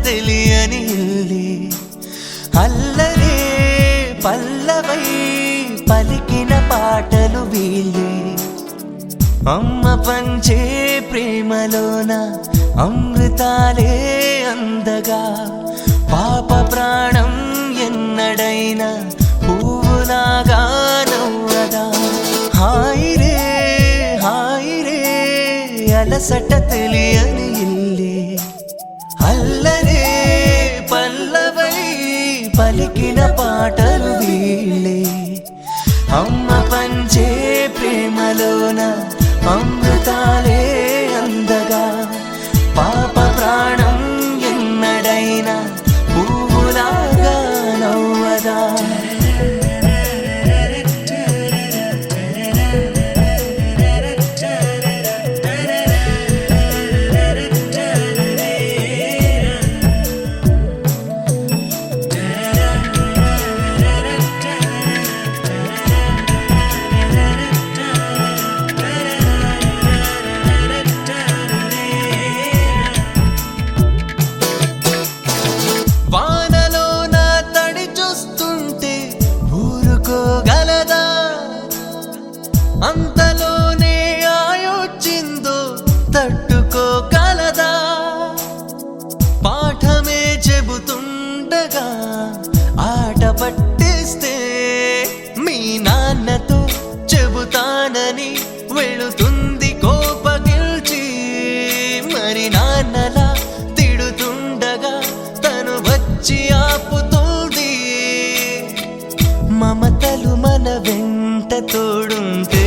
తెలియని ఇల్లి అల్లరే పల్లవై పలికిన పాటలు వీళ్ళే అమ్మ పంచే ప్రేమలోన అమృతాలే అందగా పాప ప్రాణం ఎన్నడైనా పువ్వులాగా నవ్వదా హాయి రే అలసట తెలియని ఇల్లి అల్లరే పల్లవై పలికిన పాటలు వీళ్ళే అమ్మ పంచే ప్రేమలోన అమృతాలే అందగా పాప ప్రాణం ఎన్నడైనా పువ్వులాగా నవ్వదా అంతలోనే ఆయొచ్చిందో తట్టుకోగలదా పాఠమే చెబుతుండగా ఆట పట్టిస్తే మీ నాన్నతో చెబుతానని వెళుతుంది కోపగిల్చి మరి నాన్నలా తిడుతుండగా తను వచ్చి ఆపుతుంది మమతలు మన వెంట తోడుంటే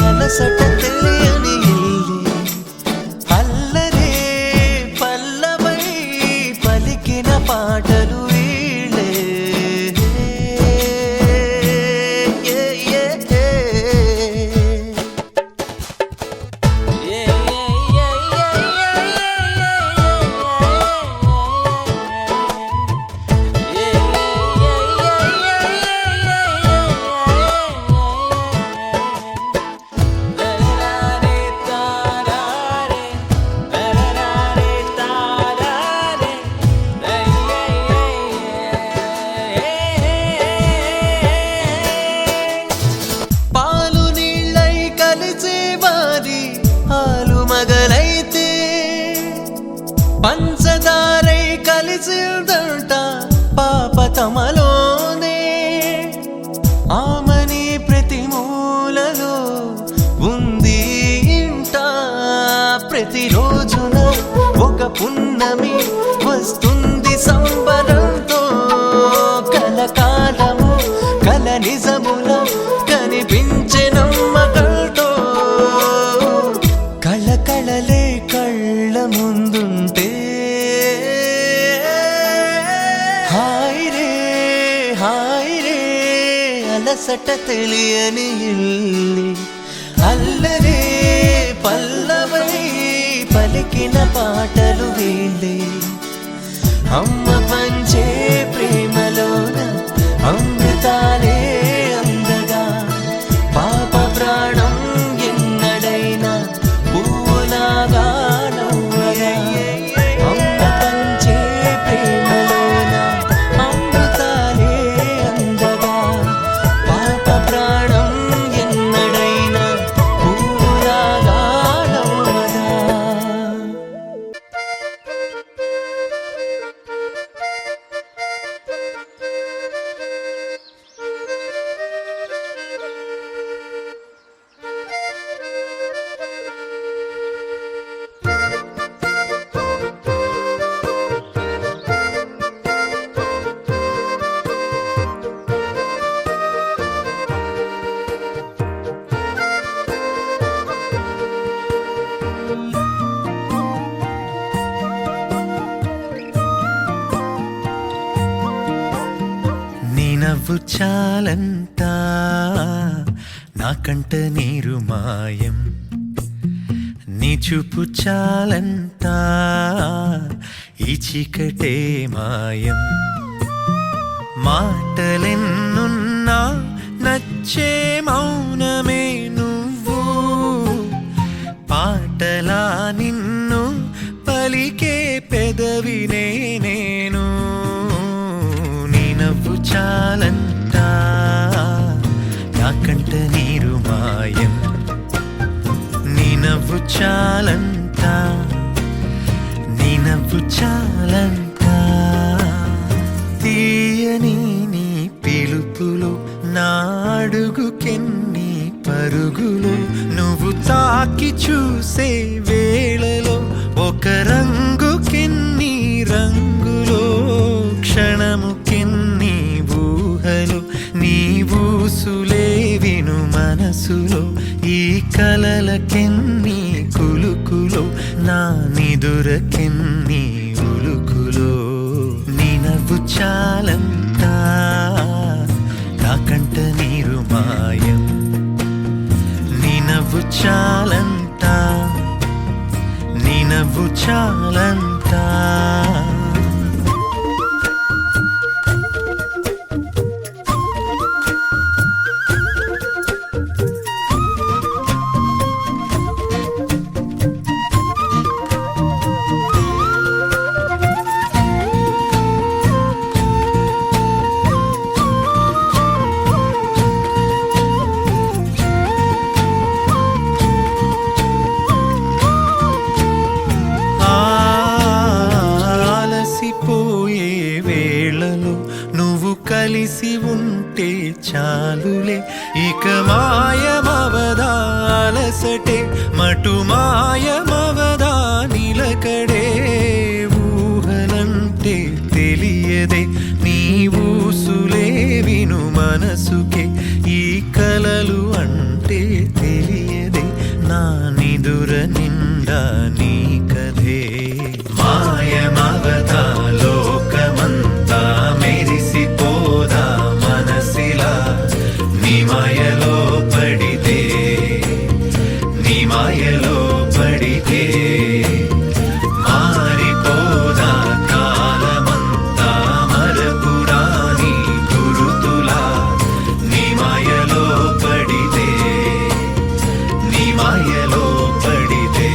అలసట తెలియని ఇల్లి అల్లరే పల్లవై పలికిన పాటలు వీళ్ళే పంచదారై కలిసిందంట పాప తమలోనే ఆమని ప్రతి మూలలో ఉంది ఇంట ప్రతిరోజున ఒక పున్నమి వస్తుంది సంబరంతో కలకాలము కల నిజముల కనిపించే నమ్మకంతో కళకళలే కళ్ళ ముందుంటే హాయి రే అలసట తెలియని ఇల్లి అల్లరే పల్లవై పలికిన పాటలు వీళ్ళే అమ్మ పంచే ప్రేమలోన అమృతాలే అందగా పాప ప్రాణం ఎన్నడైనా పువ్వులాగా నవ్వగా అమ్మ పంచే ప్రేమలోన అమృతాలే అందగా పాప ప్రాణం ఎన్నడైనా పువ్వులాగా నవ్వగా నవ్వు చాలంట నాకంట నీరు మాయం నీ చూపు చాలంట ఈ చీకటే మాయం మాటలెన్నున్నా నచ్చే మౌనమే నువ్వు అలా నిన్ను పలికే పెదవినే నేను నీ నవ్వు చాలంట నాకంట నీరు మాయం నీ నవ్వు చాలంట నీ నవ్వు చాలంట తీయని నీ పిలుపులు నా అడుగుకెన్ని పరుగులు నువ్వు తాకి చూసే వేళలో ఒక రంగుకెన్ని రంగులో క్షణముకెన్ని ఊహలు నీ ఊసులే విను మనసులో ఈ కలలకెన్ని కులుకులో నా నిదురకెన్ని ఉలుకులో నీ నవ్వు చాలంట నాకంట నీరు మాయం నీ నవ్వు చాలంట నీ నవ్వు చాలంట కలిసి ఉంటే చాలులే ఇక మాయమవదా అలసటే మటు మాయమవదా నిలకడే ఊహలంటే తెలియదే నీ ఊసులే విను మనసుకే ఈ కలలు అంటే తెలియదే నా నిదుర నిండా నీ కథే మాయమవదా లోకమంతా మెరిసిపోదా మనసిలా నీ మాయలో పడితే నీ మాయలో పడితే మారిపోదా కాలమంతా మరపురాని గురుతులా నీ మాయలో పడితే నీ మాయలో పడితే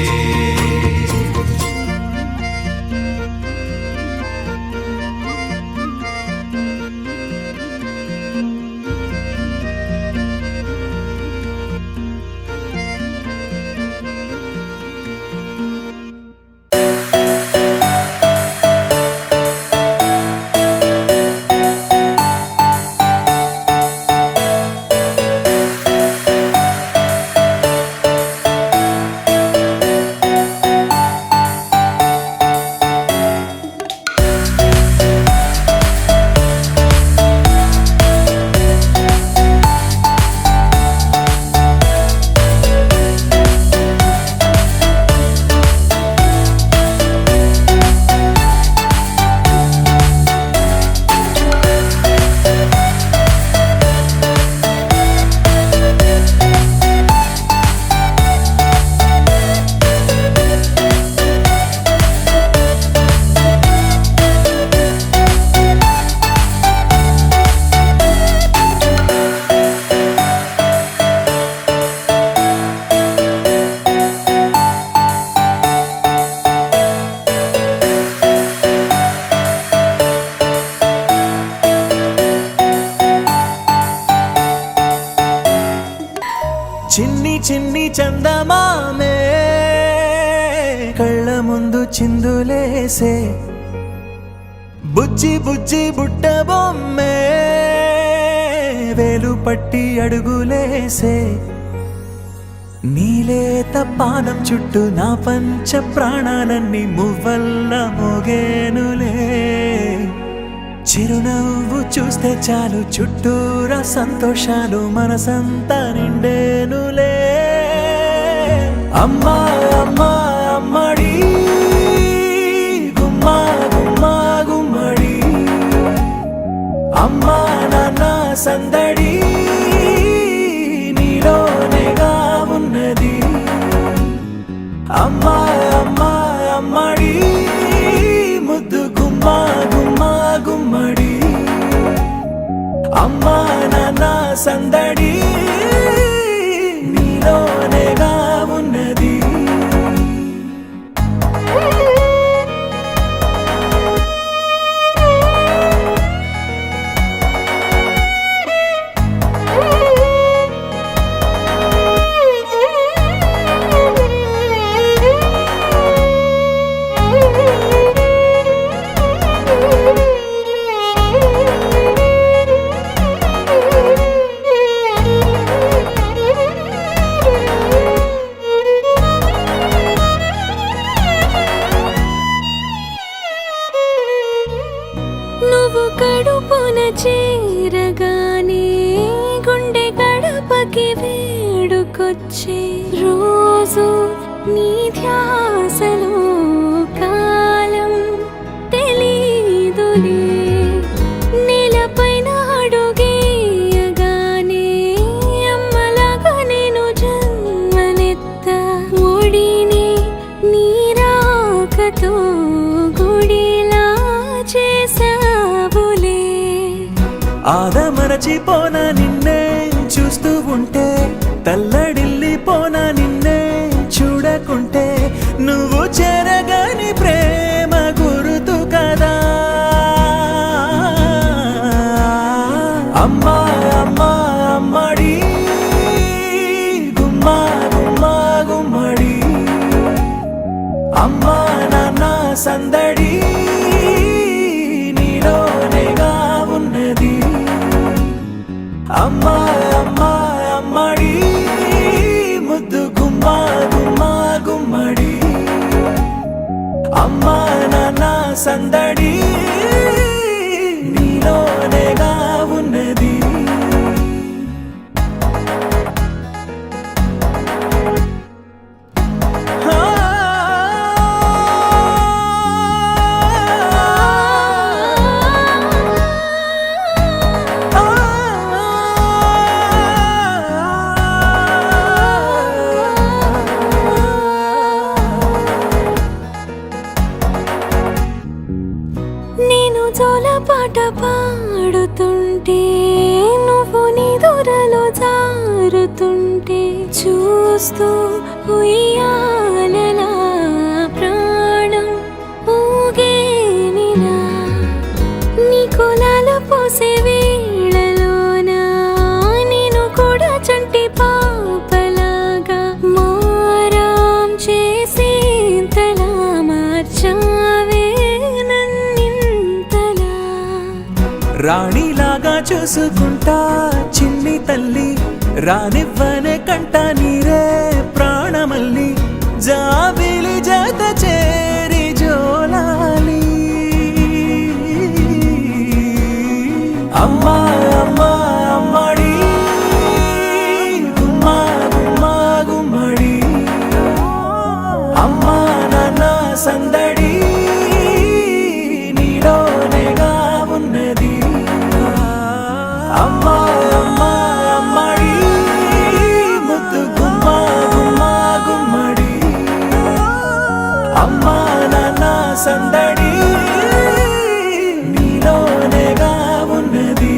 చిన్ని చిన్ని చందమామే కళ్ళ ముందు చిందులేసే బుజ్జి బుజ్జి బుట్ట బొమ్మే వేలు పట్టి అడుగులేసే నీలేత పానం చుట్టూ నా పంచ ప్రాణాలన్నీ మువ్వల్ల మోగేనులే చిరునవ్వు చూస్తే చాలు చుట్టూరా సంతోషాలు మనసంతా నిండేనులే అమ్మా అమ్మా అమ్మడి గుమ్మా గుమ్మా గుమ్మడి అమ్మా నాన్న సందడి నీలోనేగా ఉన్నది అమ్మా అమ్మా అమ్మడి ముద్దు గుమ్మా గుమ్మా గుమ్మడి అమ్మా నాన్న సందడి నీలోనేగా ఉన్నది శ్వాసలో కాలం తెలీదులే నేలపైన అడుగేయగానే అమ్మలాగా నేను జన్మనెత్త ఒడిని నీరాకతో గుడిలా చేసావులే ఆదమరచిపోన నిన్నే చూస్తూ ఉంటే తల్లడిల్లిపోన నిన్నే చూడకుంటే నువ్వు చెరగని ప్రేమ గురుతు కదా అమ్మా అమ్మా అమ్మడి గుమ్మా గుమ్మా గుమ్మడి అమ్మా నాన్న సందడి నీలోనేగా ఉన్నది అమ్మా అమ్మా అమ్మడి ముద్దు గుమ్మా గుమ్మా గుమ్మడి అమ్మా నాన్న సందడి నీలోనేగా ఉన్నది నేను జోలపాట పాడుతుంటే నువ్వు నీ దూరలో జారుతుంటే చూస్తూ ఉయ్యాలలా ప్రాణం ఊగేనిలా నీ కులాలు పోసే వేళలోన నేను కూడా చంటి పాపలాగా మారాం చేసేంతలా మార్చావే నన్నింతలా రాణిలాగా చూసుకుంటా చిన్ని తల్లి రానివ్వనే కంట నీరే ప్రాణమల్లి జాబిలి జత చేరి జోలాలి అమ్మా అమ్మా అమ్మడి గుమ్మా గుమ్మా గుమ్మడి అమ్మా నాన్న సందడి నీలోనేగా ఉన్నది అమ్మా అమ్మా అమ్మడి ముద్దు గుమ్మా గుమ్మా గుమ్మడి అమ్మా నాన్న సందడి నీలోనేగా ఉన్నది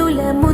కులము